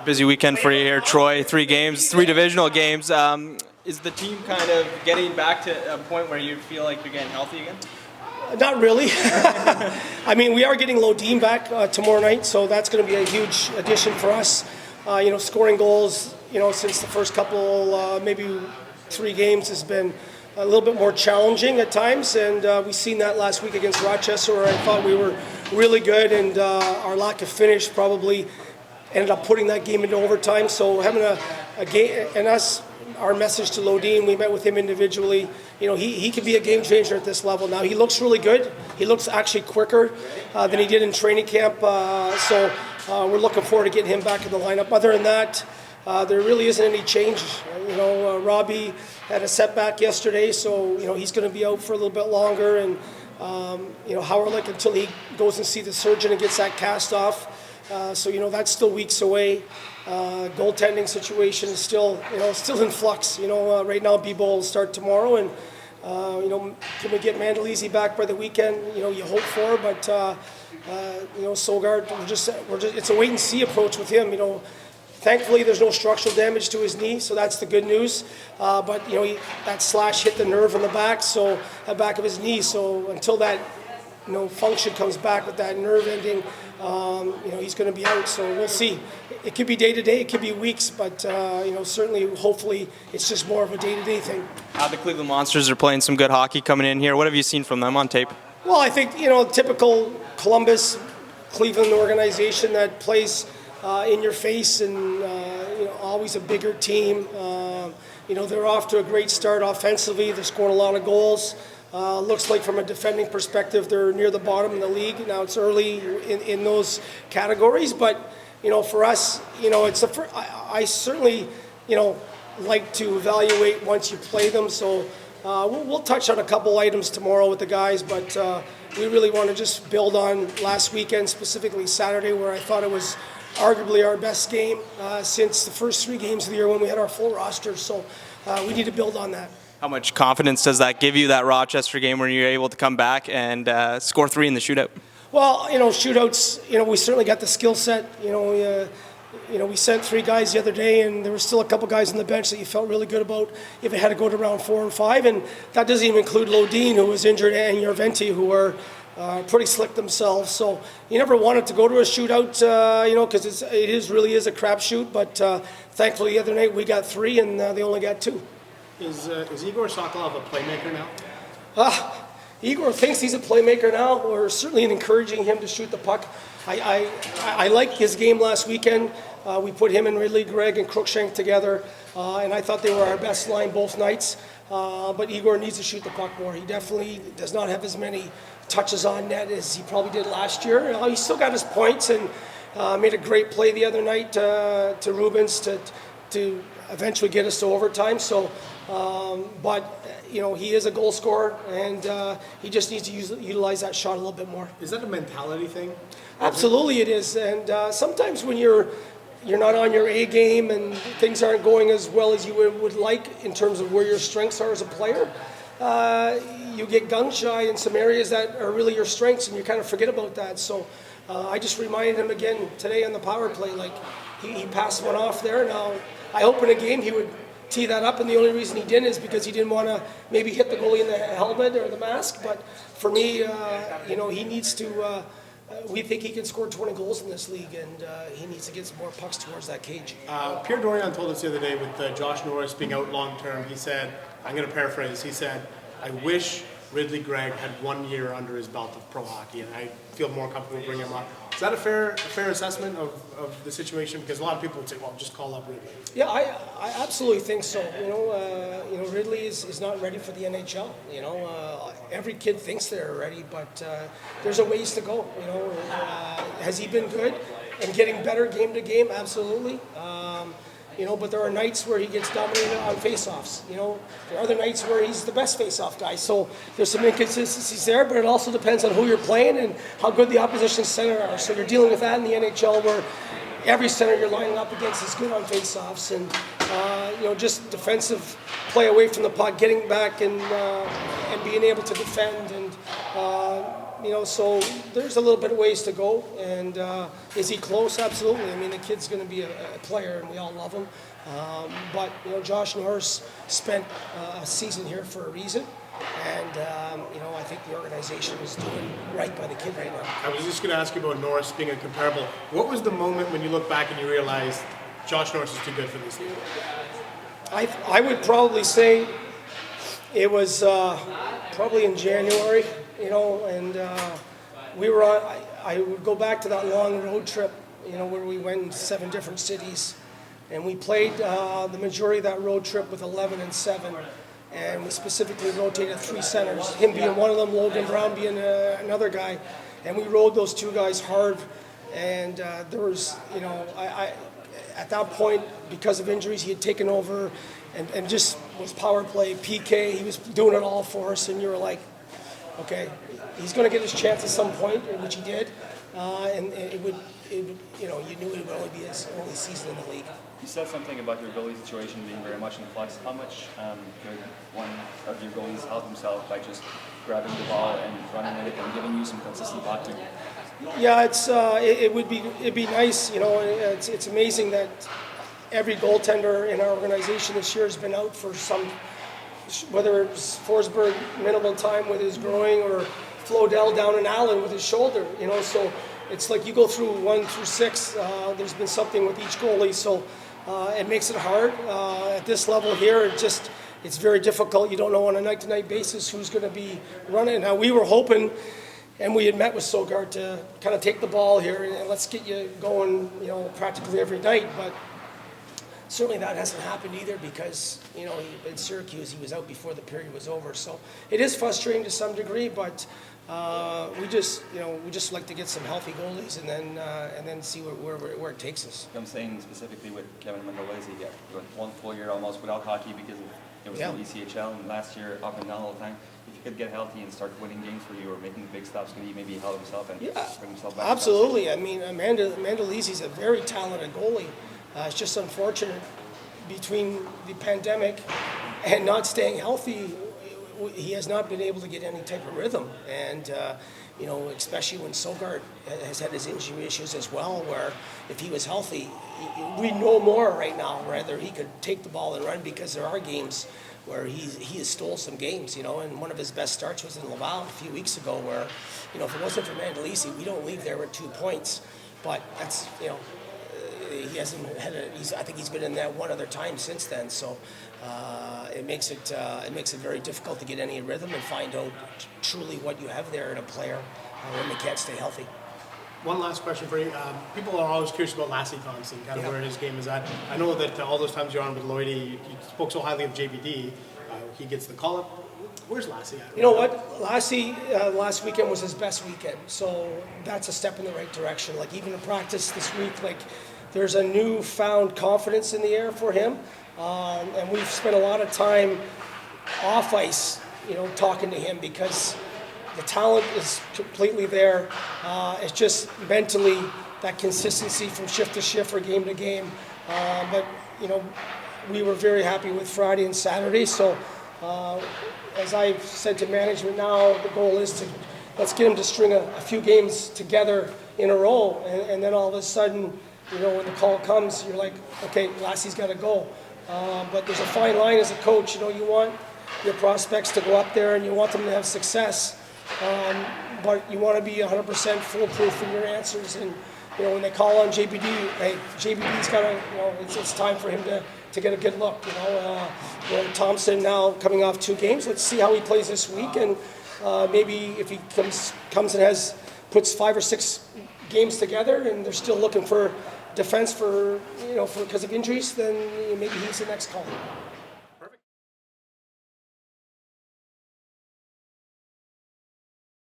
Busy weekend for you here, Troy. 3 games, 3 divisional games. Is the team kind of getting back to a point where you feel like you're getting healthy again? Not really. I mean, we are getting Lodin back tomorrow night, so that's going to be a huge addition for us. Scoring goals, since the first couple, maybe 3 games has been a little bit more challenging at times, and we've seen that last week against Rochester, where I thought we were really good, and our lack of finish probably ended up putting that game into overtime. So having a game, and our message to Lodin, we met with him individually. He could be a game changer at this level. Now he looks really good. He looks actually quicker than he did in training camp. So we're looking forward to getting him back in the lineup. Other than that, there really isn't any change. Robbie had a setback yesterday, so he's going to be out for a little bit longer. And Howard, until he goes and see the surgeon and gets that cast off. So that's still weeks away. Goaltending situation is still in flux. Right now Bebo will start tomorrow, and can we get Mandalisi back by the weekend? You hope for, but Sogard, it's a wait and see approach with him. Thankfully there's no structural damage to his knee, so that's the good news. But that slash hit the nerve in the back, so the back of his knee. So until that function comes back with that nerve ending, he's going to be out. So we'll see. It could be day to day, it could be weeks, but certainly, hopefully, it's just more of a day to day thing. The Cleveland Monsters are playing some good hockey coming in here. What have you seen from them on tape? Well, I think typical Columbus, Cleveland organization that plays in your face, and always a bigger team. They're off to a great start offensively. They're scoring a lot of goals. Looks like from a defending perspective, they're near the bottom in the league. Now it's early in those categories, but for us, I certainly like to evaluate once you play them. So we'll touch on a couple items tomorrow with the guys, but we really want to just build on last weekend, specifically Saturday, where I thought it was arguably our best game since the first 3 games of the year when we had our full roster. So we need to build on that. How much confidence does that give you, that Rochester game, where you're able to come back and score 3 in the shootout? Well, shootouts, we certainly got the skill set. We sent 3 guys the other day, and there were still a couple guys on the bench that you felt really good about if it had to go to round 4 and 5. And that doesn't even include Lodin, who was injured, and Yorventi, who were pretty slick themselves. So you never wanted to go to a shootout, because it really is a crapshoot. But thankfully, the other night we got 3, and they only got 2. Is Igor Sokolov a playmaker now? Igor thinks he's a playmaker now. We're certainly encouraging him to shoot the puck. I liked his game last weekend. We put him and Ridley, Gregg, and Cruikshank together, and I thought they were our best line both nights. But Igor needs to shoot the puck more. He definitely does not have as many touches on net as he probably did last year. He's still got his points, and made a great play the other night to Rubens to eventually get us to overtime. So, but he is a goal scorer, and he just needs to utilize that shot a little bit more. Is that a mentality thing? Absolutely, it is. And sometimes when you're not on your A game and things aren't going as well as you would like in terms of where your strengths are as a player, you get gun shy in some areas that are really your strengths, and you kind of forget about that. So I just reminded him again today on the power play, like he passed one off there. Now I hope in a game he would tee that up, and the only reason he didn't is because he didn't want to maybe hit the goalie in the helmet or the mask. But for me, he needs to. We think he can score 20 goals in this league, and he needs to get some more pucks towards that cage. Pierre Dorion told us the other day with Josh Norris being out long term, he said, I'm going to paraphrase, he said, I wish Ridley Gregg had 1 year under his belt of pro hockey, and I feel more comfortable bringing him up. Is that a fair assessment of the situation? Because a lot of people would say, well, just call up Ridley. Yeah, I absolutely think so. Ridley is not ready for the NHL. Every kid thinks they're ready, but there's a ways to go. Has he been good and getting better game to game? Absolutely. But there are nights where he gets dominated on face-offs. There are other nights where he's the best face-off guy. So there's some inconsistencies there, but it also depends on who you're playing and how good the opposition center are. So you're dealing with that in the NHL, where every center you're lining up against is good on face-offs, and just defensive play away from the puck, getting back and being able to defend, and So there's a little bit of ways to go. And is he close? Absolutely. I mean, the kid's going to be a player, and we all love him. But Josh Norris spent a season here for a reason. And, I think the organization is doing right by the kid right now. I was just going to ask you about Norris being a comparable. What was the moment when you look back and you realized Josh Norris is too good for this league? I would probably say it was probably in January, and we were on, I would go back to that long road trip, where we went in 7 different cities, and we played the majority of that road trip with 11 and 7. And we specifically rotated 3 centers, him being one of them, Logan Brown being another guy. And we rode those 2 guys hard. And there was, I at that point, because of injuries, he had taken over and just was power play, PK. He was doing it all for us. And you were like, okay, he's going to get his chance at some point, which he did. And it would, you knew it would only be his only season in the league. You said something about your goalie situation being very much in flux. How much could one of your goalies help himself by just grabbing the ball and running with it and giving you some consistent hockey? Yeah, it'd be nice. It's amazing that every goaltender in our organization this year has been out for some, whether it's Forsberg minimal time with his groin or Flodell down in Allen with his shoulder. So it's like you go through 1 through 6. There's been something with each goalie, so it makes it hard. At this level here, it's very difficult. You don't know on a night-to-night basis who's going to be running. Now, we were hoping, and we had met with Sogard to kind of take the ball here and let's get you going, practically every night. But certainly that hasn't happened either because, in Syracuse, he was out before the period was over. So it is frustrating to some degree, but we just like to get some healthy goalies and then see where it takes us. I'm saying specifically with Kevin Mandolese, he went 1 full year almost without hockey because it was no ECHL, and last year up and down all the time. If he could get healthy and start winning games for you or making big stops, could he maybe help himself and bring himself back? Absolutely. I mean, Mandolese is a very talented goalie. It's just unfortunate between the pandemic and not staying healthy. He has not been able to get any type of rhythm, and especially when Sogard has had his injury issues as well, where if he was healthy, we know more right now whether he could take the ball and run, because there are games where he has stole some games, and one of his best starts was in Laval a few weeks ago, where if it wasn't for Mandolese, we don't leave there with 2 points, but that's he hasn't had I think he's been in that one other time since then, so. It makes it very difficult to get any rhythm and find out truly what you have there in a player when they can't stay healthy. One last question for you. People are always curious about Lassie Thompson, kind of where his game is at. I know that all those times you're on with Lodin, you spoke so highly of JBD. He gets the call-up. Where's Lassie at? You know what? Lassie, last weekend was his best weekend, so that's a step in the right direction. Like even in practice this week, there's a newfound confidence in the air for him. And we've spent a lot of time off ice, talking to him, because the talent is completely there. It's just mentally that consistency from shift to shift or game to game. But we were very happy with Friday and Saturday. So as I've said to management now, the goal is to let's get him to string a few games together in a row. And then all of a sudden, when the call comes, you're like, okay, Lassie's got to go. But there's a fine line as a coach. You want your prospects to go up there and you want them to have success, but you want to be 100% foolproof in your answers. And when they call on JBD, hey, JBD's got to, it's time for him to get a good look. Thompson now coming off 2 games. Let's see how he plays this week, and maybe if he comes and puts 5 or 6 games together, and they're still looking for defense because of injuries, then maybe he's the next call.